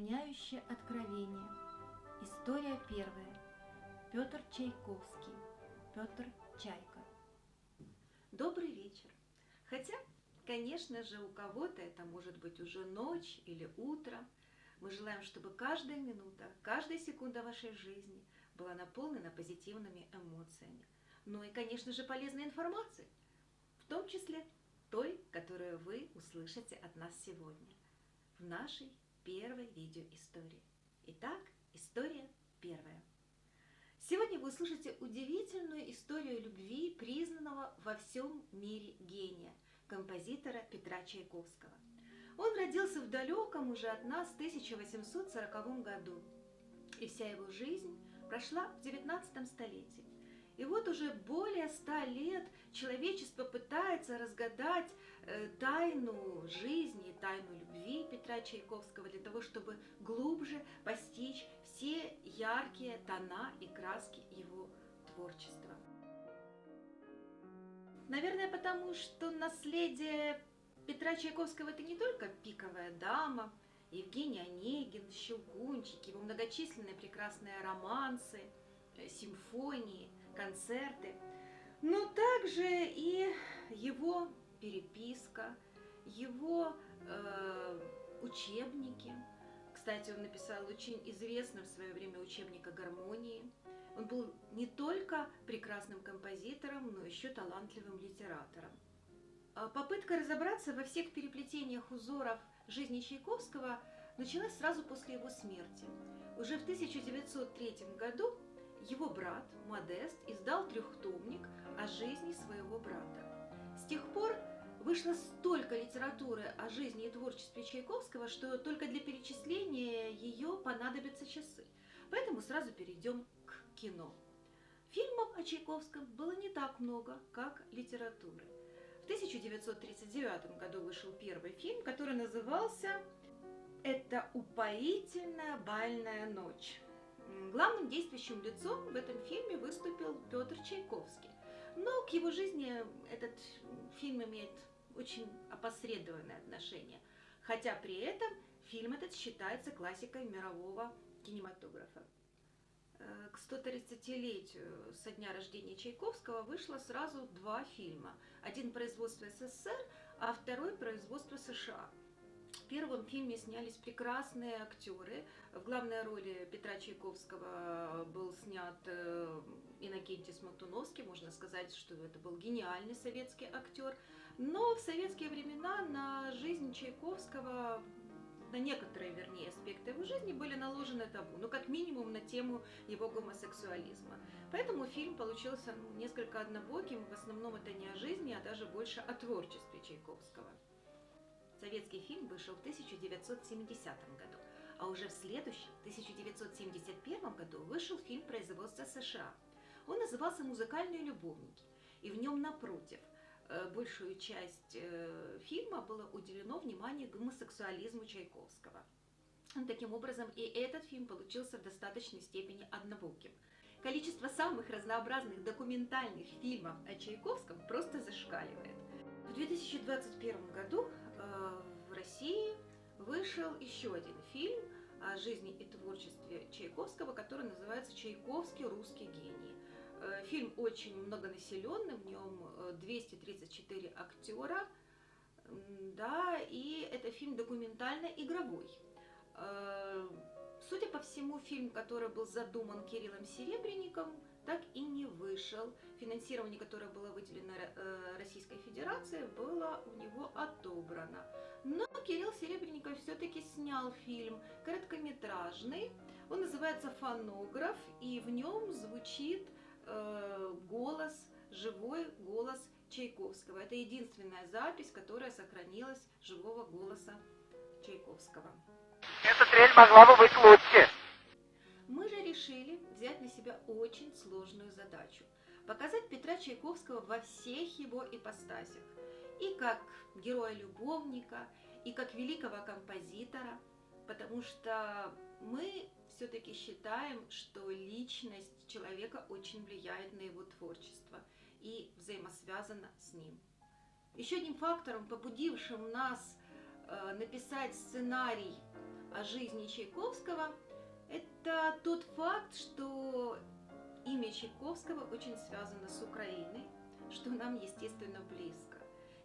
сохраняющее откровение. История первая. Петр Чайковский. Петр Чайка. Добрый вечер. Хотя, конечно же, у кого-то это может быть уже ночь или утро. Мы желаем, чтобы каждая минута, каждая секунда вашей жизни была наполнена позитивными эмоциями. Ну и, конечно же, полезной информацией, в том числе той, которую вы услышите от нас сегодня в нашей первой видеоистории. Итак, история первая. Сегодня вы услышите удивительную историю любви признанного во всем мире гения, композитора Петра Чайковского. Он родился в далеком уже от нас 1840 году, и вся его жизнь прошла в 19 столетии. И вот уже более 100 лет человечество пытается разгадать тайну жизни, тайну любви Петра Чайковского для того, чтобы глубже постичь все яркие тона и краски его творчества. Наверное, потому что наследие Петра Чайковского – это не только «Пиковая дама», Евгений Онегин, «Щелкунчик», его многочисленные прекрасные романсы, симфонии, концерты, но также и его переписка, его учебники. Кстати, он написал очень известный в свое время учебник о гармонии. Он был не только прекрасным композитором, но еще талантливым литератором. Попытка разобраться во всех переплетениях узоров жизни Чайковского началась сразу после его смерти. Уже в 1903 году его брат Модест издал трехтомник о жизни своего брата. С тех пор вышло столько литературы о жизни и творчестве Чайковского, что только для перечисления ее понадобятся часы. Поэтому сразу перейдем к кино. Фильмов о Чайковском было не так много, как литературы. В 1939 году вышел первый фильм, который назывался «Это упоительная бальная ночь». Главным действующим лицом в этом фильме выступил Петр Чайковский. Но к его жизни этот фильм имеет очень опосредованное отношение. Хотя при этом фильм этот считается классикой мирового кинематографа. К 130-летию со дня рождения Чайковского вышло сразу два фильма. Один производства СССР, а второй производства США. В первом фильме снялись прекрасные актеры. В главной роли Петра Чайковского был снят Иннокентий Смоктуновский. Можно сказать, что это был гениальный советский актер. Но в советские времена на жизнь Чайковского, на некоторые, вернее, аспекты его жизни были наложены табу, ну, как минимум на тему его гомосексуализма. Поэтому фильм получился несколько однобоким, в основном это не о жизни, а даже больше о творчестве Чайковского. Советский фильм вышел в 1970 году, а уже в следующем, 1971 году, вышел фильм производства США. Он назывался «Музыкальные любовники», и в нем, напротив, большую часть фильма было уделено внимание гомосексуализму Чайковского. Таким образом, и этот фильм получился в достаточной степени однобоким. Количество самых разнообразных документальных фильмов о Чайковском просто зашкаливает. В 2021 году в России вышел еще один фильм о жизни и творчестве Чайковского, который называется «Чайковский. Русский гений». Фильм очень многонаселенный, в нем 234 актера, да, и это фильм документально-игровой. Судя по всему, фильм, который был задуман Кириллом Серебренниковым, так и не вышел. Финансирование, которое было выделено Российской Федерации, было у него отобрано. Но Кирилл Серебренников все-таки снял фильм короткометражный. Он называется «Фонограф», и в нем звучит голос, живой голос Чайковского. Это единственная запись, которая сохранилась живого голоса Чайковского. Эта трель могла бы быть лучше. Мы же решили взять на себя очень сложную задачу – показать Петра Чайковского во всех его ипостасях. И как героя-любовника, и как великого композитора, потому что мы все-таки считаем, что личность человека очень влияет на его творчество и взаимосвязана с ним. Еще одним фактором, побудившим нас написать сценарий о жизни Чайковского, это тот факт, что имя Чайковского очень связано с Украиной, что нам, естественно, близко.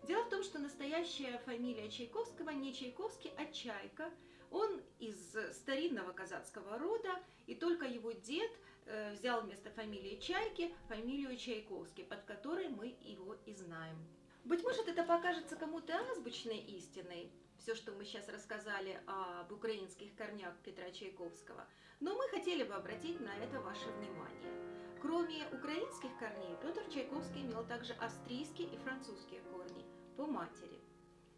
Дело в том, что настоящая фамилия Чайковского не Чайковский, а Чайка. Он из старинного казацкого рода, и только его дед взял вместо фамилии Чайки фамилию Чайковский, под которой мы его и знаем. Быть может, это покажется кому-то азбучной истиной, все, что мы сейчас рассказали об украинских корнях Петра Чайковского, но мы хотели бы обратить на это ваше внимание. Кроме украинских корней, Петр Чайковский имел также австрийские и французские корни по матери.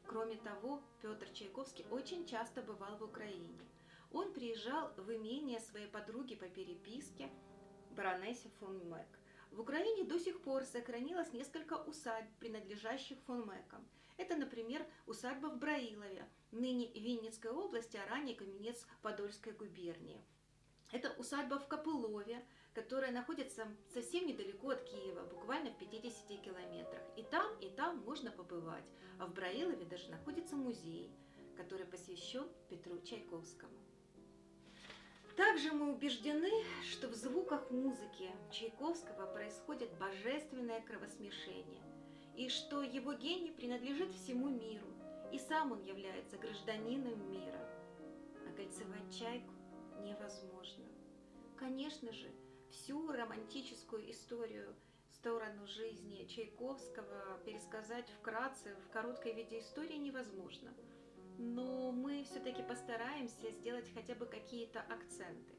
Кроме того, Петр Чайковский очень часто бывал в Украине. Он приезжал в имение своей подруги по переписке, баронессе фон Мек. В Украине до сих пор сохранилось несколько усадьб, принадлежащих фон Мекам. Это, например, усадьба в Браилове, ныне Винницкой области, а ранее Каменец-Подольской губернии. Это усадьба в Копылове, которая находится совсем недалеко от Киева, буквально в 50 километрах. И там можно побывать. А в Браилове даже находится музей, который посвящен Петру Чайковскому. Также мы убеждены, что в звуках музыки Чайковского происходит божественное кровосмешение, и что его гений принадлежит всему миру, и сам он является гражданином мира. Окольцевать Чайку невозможно. Конечно же, всю романтическую историю, сторону жизни Чайковского пересказать вкратце, в короткой виде истории невозможно. Но мы все-таки постараемся сделать хотя бы какие-то акценты.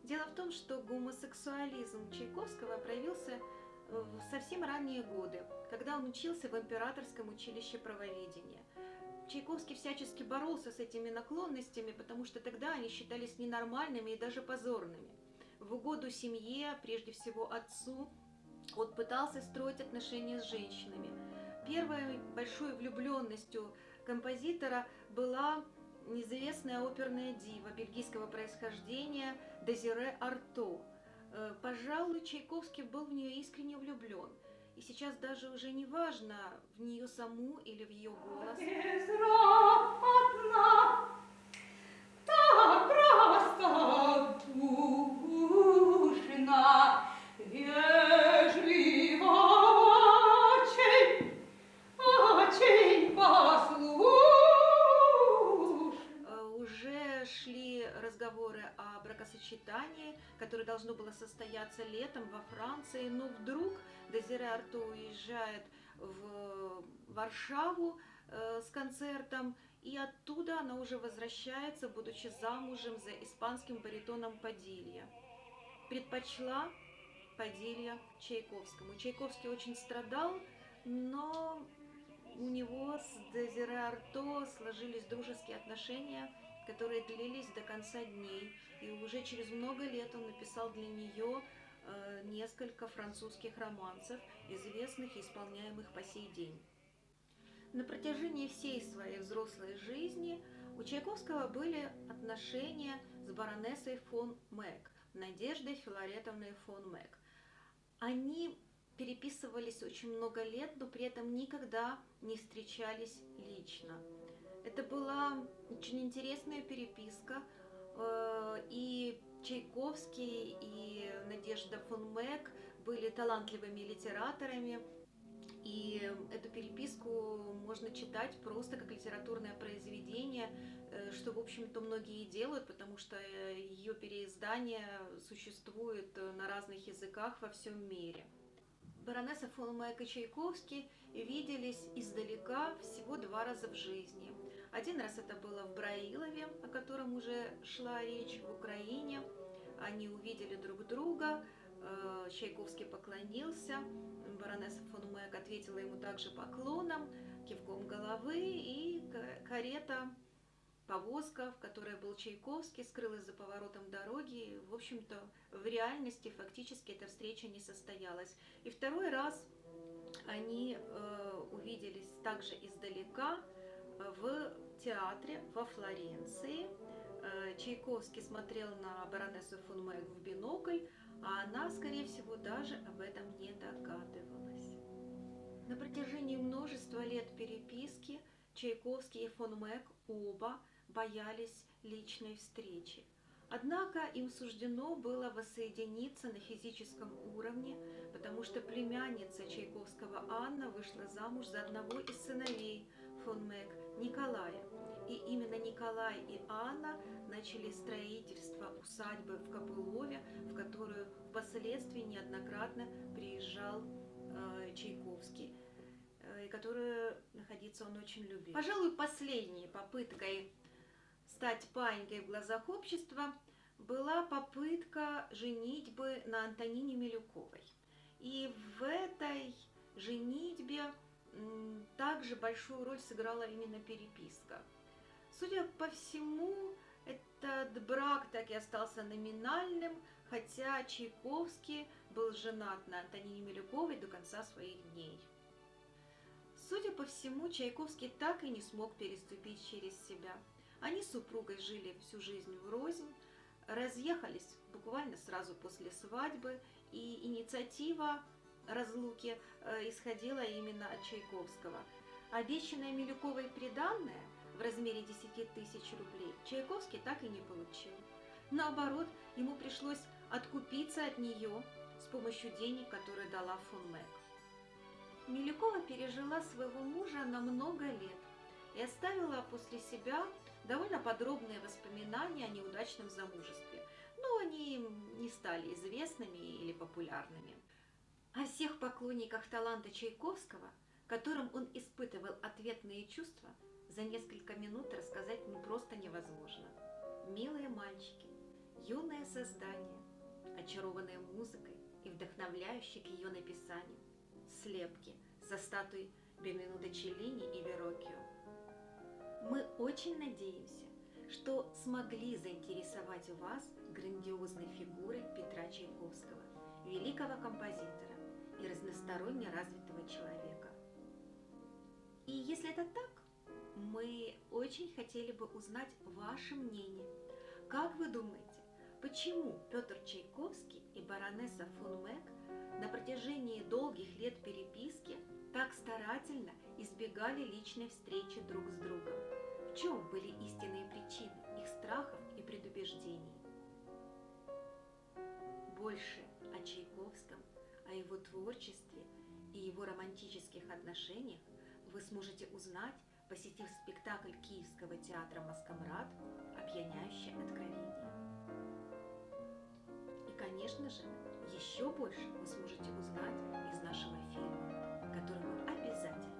Дело в том, что гомосексуализм Чайковского проявился в совсем ранние годы, когда он учился в Императорском училище правоведения. Чайковский всячески боролся с этими наклонностями, потому что тогда они считались ненормальными и даже позорными. В угоду семье, прежде всего отцу, он пытался строить отношения с женщинами. Первой большой влюбленностью композитора была неизвестная оперная дива бельгийского происхождения Дезире Арто. Пожалуй, Чайковский был в нее искренне влюблен. И сейчас даже уже не важно, в нее саму или в ее голос. Уже шли разговоры о бракосочетании, которое должно было состояться летом во Франции, но вдруг Дезире Арто уезжает в Варшаву с концертом, и оттуда она уже возвращается, будучи замужем за испанским баритоном Падилья. Предпочла Падилья Чайковскому. Чайковский очень страдал, но у него с Дезире Арто сложились дружеские отношения, которые длились до конца дней. И уже через много лет он написал для нее несколько французских романсов, известных и исполняемых по сей день. На протяжении всей своей взрослой жизни у Чайковского были отношения с баронессой фон Мек, Надеждой Филаретовной фон Мек. Они переписывались очень много лет, но при этом никогда не встречались лично. Это была очень интересная переписка, и Чайковский и Надежда фон Мек были талантливыми литераторами, и эту переписку можно читать просто как литературное произведение, что, в общем-то, многие делают, потому что ее переиздание существует на разных языках во всем мире. Баронесса фон Мек и Чайковский виделись издалека всего 2 раза в жизни. Один раз это было в Браилове, о котором уже шла речь, в Украине. Они увидели друг друга, Чайковский поклонился, баронесса фон Мек ответила ему также поклоном, кивком головы, и карета, повозка, в которой был Чайковский, скрылась за поворотом дороги. В общем-то, в реальности фактически эта встреча не состоялась. И второй раз они увиделись также издалека в театре во Флоренции. Чайковский смотрел на баронессу фон Мек в бинокль, а она, скорее всего, даже об этом не догадывалась. На протяжении множества лет переписки Чайковский и фон Мек оба боялись личной встречи. Однако им суждено было воссоединиться на физическом уровне, потому что племянница Чайковского Анна вышла замуж за одного из сыновей фон Мэг, Николая. И именно Николай и Анна начали строительство усадьбы в Копылове, в которую впоследствии неоднократно приезжал Чайковский, и которую находиться он очень любил. Пожалуй, последней попыткой стать паинькой в глазах общества была попытка женитьбы на Антонине Милюковой. И в этой женитьбе также большую роль сыграла именно переписка. Судя по всему, этот брак так и остался номинальным, хотя Чайковский был женат на Антонине Милюковой до конца своих дней. Судя по всему, Чайковский так и не смог переступить через себя. Они с супругой жили всю жизнь врознь, разъехались буквально сразу после свадьбы, и инициатива разлуки исходила именно от Чайковского. Обещанное Милюковой приданное в размере 10 тысяч рублей Чайковский так и не получил. Наоборот, ему пришлось откупиться от нее с помощью денег, которые дала фон Мэг. Милюкова пережила своего мужа на много лет и оставила после себя довольно подробные воспоминания о неудачном замужестве, но они не стали известными или популярными. О всех поклонниках таланта Чайковского, которым он испытывал ответные чувства, за несколько минут рассказать просто невозможно. Милые мальчики, юное создание, очарованные музыкой и вдохновляющие к ее написанию, слепки со статуей Бенвенуто Челлини и Вероккио. Мы очень надеемся, что смогли заинтересовать вас грандиозной фигурой Петра Чайковского, великого композитора и разносторонне развитого человека. И если это так, мы очень хотели бы узнать ваше мнение. Как вы думаете, почему Петр Чайковский и баронесса фон Мэг на протяжении долгих лет переписки так старательно избегали личной встречи друг с другом? В чем были истинные причины их страхов и предубеждений? Больше о Чайковском, о его творчестве и его романтических отношениях вы сможете узнать, посетив спектакль Киевского театра «Маскамрад» «Опьяняющее откровение». И, конечно же, еще больше вы сможете узнать из нашего фильма, который мы обязательно